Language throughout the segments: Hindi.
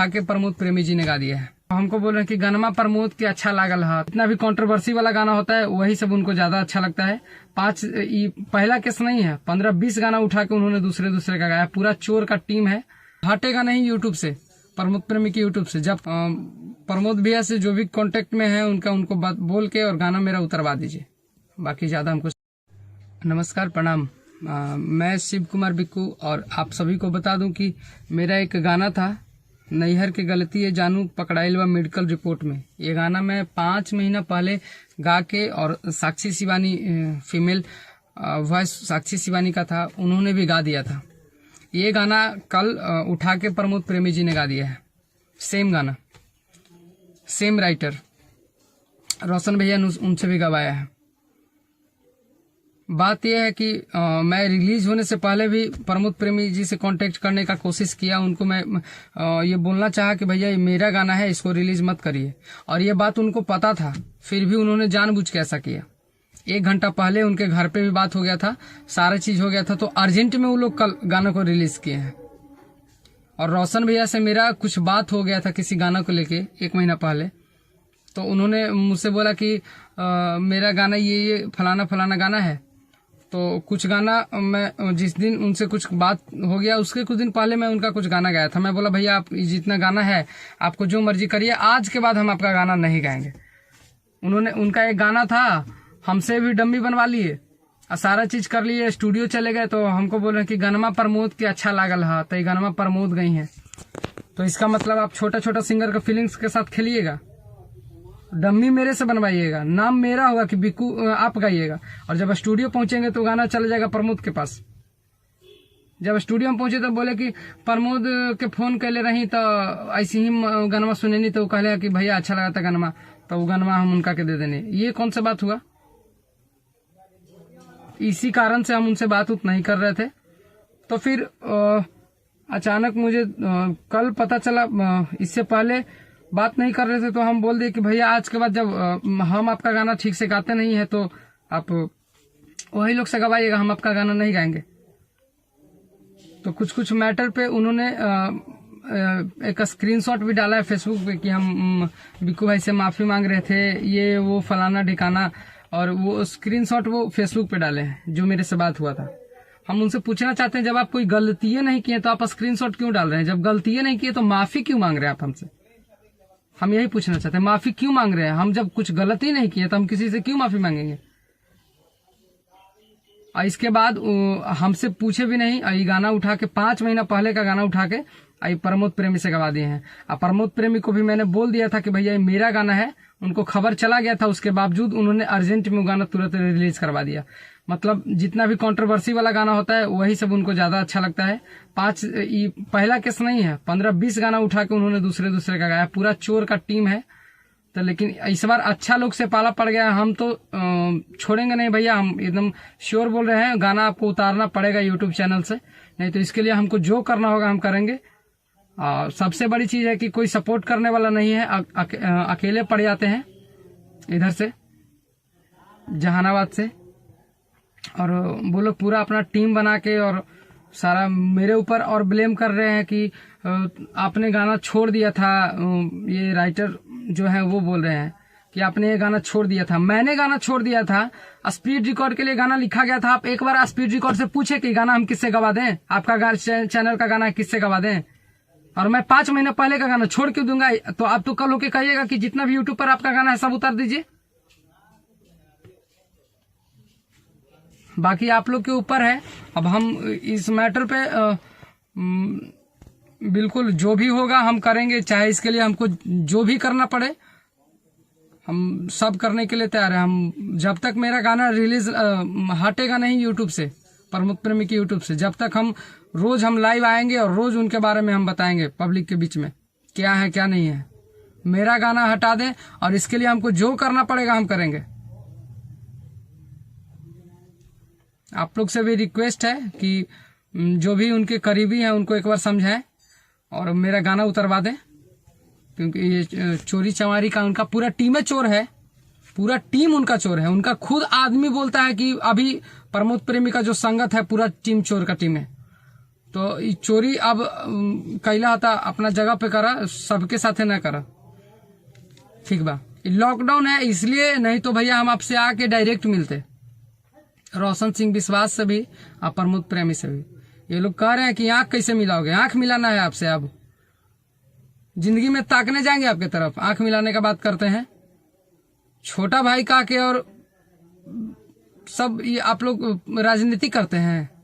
उठा के प्रमोद प्रेमी जी ने गा दिया है। हमको बोल रहे हैं कि गनमा प्रमोद के अच्छा लागल है। इतना भी कंट्रोवर्सी वाला गाना होता है वही सब उनको ज्यादा अच्छा लगता है। पहला केस नहीं है, 15-20 गाना उठा के उन्होंने दूसरे का गाया। पूरा चोर का टीम है, हटेगा नहीं यूट्यूब से, प्रमोद प्रेमी की यूट्यूब से। जब प्रमोद भैया से जो भी कांटेक्ट में है उनको बात बोल के और गाना मेरा उतरवा दीजिए। बाकी ज्यादा हमको नमस्कार प्रणाम। मैं शिव कुमार बिक्कू और आप सभी को बता दूं कि मेरा एक गाना था नैहर के गलती है जानू पकड़ाइल व मेडिकल रिपोर्ट में। ये गाना मैं 5 महीना पहले गा के, और साक्षी शिवानी फीमेल वॉइस साक्षी शिवानी का था, उन्होंने भी गा दिया था। ये गाना कल उठा के प्रमोद प्रेमी जी ने गा दिया है। सेम गाना, सेम राइटर, रोशन भैया ने उनसे भी गवाया है। बात यह है कि मैं रिलीज होने से पहले भी प्रमोद प्रेमी जी से कांटेक्ट करने का कोशिश किया। उनको मैं ये बोलना चाहा कि भैया ये मेरा गाना है, इसको रिलीज मत करिए, और ये बात उनको पता था, फिर भी उन्होंने जानबूझ के ऐसा किया। 1 घंटा पहले उनके घर पे भी बात हो गया था, सारा चीज हो गया था, तो अर्जेंट में वो लोग कल गाना को रिलीज किए हैं। और रोशन भैया से मेरा कुछ बात हो गया था किसी गाना को लेके 1 महीना पहले, तो उन्होंने मुझसे बोला कि मेरा गाना ये फलाना गाना है। तो कुछ गाना मैं जिस दिन उनसे कुछ बात हो गया उसके कुछ दिन पहले मैं उनका कुछ गाना गाया था। मैं बोला भैया आप जितना गाना है आपको जो मर्जी करिए, आज के बाद हम आपका गाना नहीं गाएंगे। उनका एक गाना था, हमसे भी डम्मी बनवा लिए और सारा चीज कर लिए, स्टूडियो चले गए, तो हमको बोल रहे कि गनमा प्रमोद के अच्छा लागल है, तो गनमा प्रमोद गई है। तो इसका मतलब आप छोटा सिंगर का फीलिंग्स के साथ खेलिएगा, डम्मी मेरे से बनवाइएगा, नाम मेरा होगा कि बिक्कू आप गाइएगा, और जब स्टूडियो पहुंचेंगे तो गाना चला जाएगा प्रमोद के पास। जब स्टूडियो में पहुंचे तो बोले कि प्रमोद के फोन कैले रही तो ऐसे ही गनमा सुनेनी, तो कहले कि भैया अच्छा लगा था गनमा, तो वो गनमा हम उनका के दे देने। ये कौन सा बात हुआ? इसी कारण से हम उनसे बात नहीं कर रहे थे। तो फिर अचानक मुझे कल पता चला, इससे पहले बात नहीं कर रहे थे, तो हम बोल दिए कि भैया आज के बाद जब हम आपका गाना ठीक से गाते नहीं है तो आप वही लोग से गवाइएगा, हम आपका गाना नहीं गाएंगे। तो कुछ मैटर पे उन्होंने एक स्क्रीनशॉट भी डाला है फेसबुक पे कि हम बिक्कू भाई से माफी मांग रहे थे, ये वो फलाना ठिकाना, और वो स्क्रीनशॉट वो फेसबुक पे डाले हैं जो मेरे से बात हुआ था। हम उनसे पूछना चाहते हैं, जब आप कोई गलतियां नहीं किए तो आप स्क्रीनशॉट क्यों डाल रहे हैं? जब गलतियां नहीं किए तो माफी क्यों मांग रहे हैं आप हमसे? हम यही पूछना चाहते हैं, माफी क्यों मांग रहे हैं? हम जब कुछ गलती नहीं किए तो हम किसी से क्यों माफी मांगेंगे? और इसके बाद हमसे पूछे भी नहीं, ये गाना उठा के 5 महीना पहले का गाना उठा के प्रमोद प्रेमी से गवा दिए हैं। और प्रमोद प्रेमी को भी मैंने बोल दिया था कि भैया ये मेरा गाना है, उनको खबर चला गया था, उसके बावजूद उन्होंने अर्जेंट में गाना तुरंत रिलीज करवा दिया। मतलब जितना भी कंट्रोवर्सी वाला गाना होता है वही सब उनको ज्यादा अच्छा लगता है। पहला केस नहीं है, 15-20 गाना उठा के उन्होंने दूसरे का गाया। पूरा चोर का टीम है। तो लेकिन इस बार अच्छा लोग से पाला पड़ गया। हम तो छोड़ेंगे नहीं भैया, हम एकदम श्योर बोल रहे हैं, गाना आपको उतारना पड़ेगा यूट्यूब चैनल से, नहीं तो इसके लिए हमको जो करना होगा हम करेंगे। सबसे बड़ी चीज है कि कोई सपोर्ट करने वाला नहीं है, अकेले पड़ जाते हैं इधर से जहानाबाद से, और वो लोग पूरा अपना टीम बना के और सारा मेरे ऊपर और ब्लेम कर रहे हैं कि आपने गाना छोड़ दिया था। ये राइटर जो है वो बोल रहे हैं कि आपने ये गाना छोड़ दिया था। मैंने गाना छोड़ दिया था, स्पीड रिकॉर्ड के लिए गाना लिखा गया था। आप एक बार स्पीड रिकॉर्ड से पूछे कि गाना हम किससे गवा दें, आपका चैनल का गाना किससे गवा दें? और मैं 5 महीने पहले का गाना छोड़ क्यों दूंगा? तो आप तो कल होके कहिएगा कि जितना भी यूट्यूब पर आपका गाना है सब उतार दीजिए। बाकी आप लोग के ऊपर है। अब हम इस मैटर पे बिल्कुल जो भी होगा हम करेंगे, चाहे इसके लिए हमको जो भी करना पड़े हम सब करने के लिए तैयार है। हम जब तक मेरा गाना रिलीज हटेगा नहीं यूट्यूब से, प्रमोद प्रेमी की यूट्यूब से, जब तक रोज हम लाइव आएंगे और रोज उनके बारे में हम बताएंगे पब्लिक के बीच में क्या है क्या नहीं है। मेरा गाना हटा दें और इसके लिए हमको जो करना पड़ेगा हम करेंगे। आप लोग से भी रिक्वेस्ट है कि जो भी उनके करीबी हैं उनको एक बार समझाएं और मेरा गाना उतरवा दें, क्योंकि ये चोरी चमारी का उनका पूरा टीम चोर है, पूरा टीम उनका चोर है। उनका खुद आदमी बोलता है कि अभी प्रमोद प्रेमी का जो संगत है पूरा टीम चोर का टीम है। तो ई चोरी अब कैला था अपना जगह पे करा, सबके साथे ना करा, ठीक बा। लॉकडाउन है इसलिए, नहीं तो भैया हम आपसे आके डायरेक्ट मिलते, रोशन सिंह विश्वास से भी और प्रमोद प्रेमी से भी। ये लोग कह रहे हैं कि आंख कैसे मिलाओगे, आंख मिलाना है आपसे, अब जिंदगी में ताकने जाएंगे आपके तरफ, आंख मिलाने का बात करते हैं। छोटा भाई का के और सब ये आप लोग राजनीति करते हैं।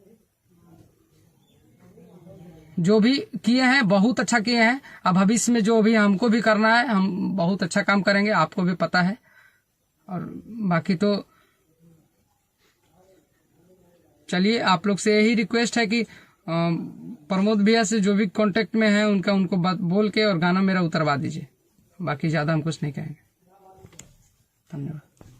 जो भी किए हैं बहुत अच्छा किए हैं, अब भविष्य में जो भी हमको भी करना है हम बहुत अच्छा काम करेंगे, आपको भी पता है। और बाकी तो चलिए, आप लोग से यही रिक्वेस्ट है कि प्रमोद भैया से जो भी कांटेक्ट में है उनको बात बोल के और गाना मेरा उतरवा दीजिए। बाकी ज्यादा हम कुछ नहीं कहेंगे। धन्यवाद।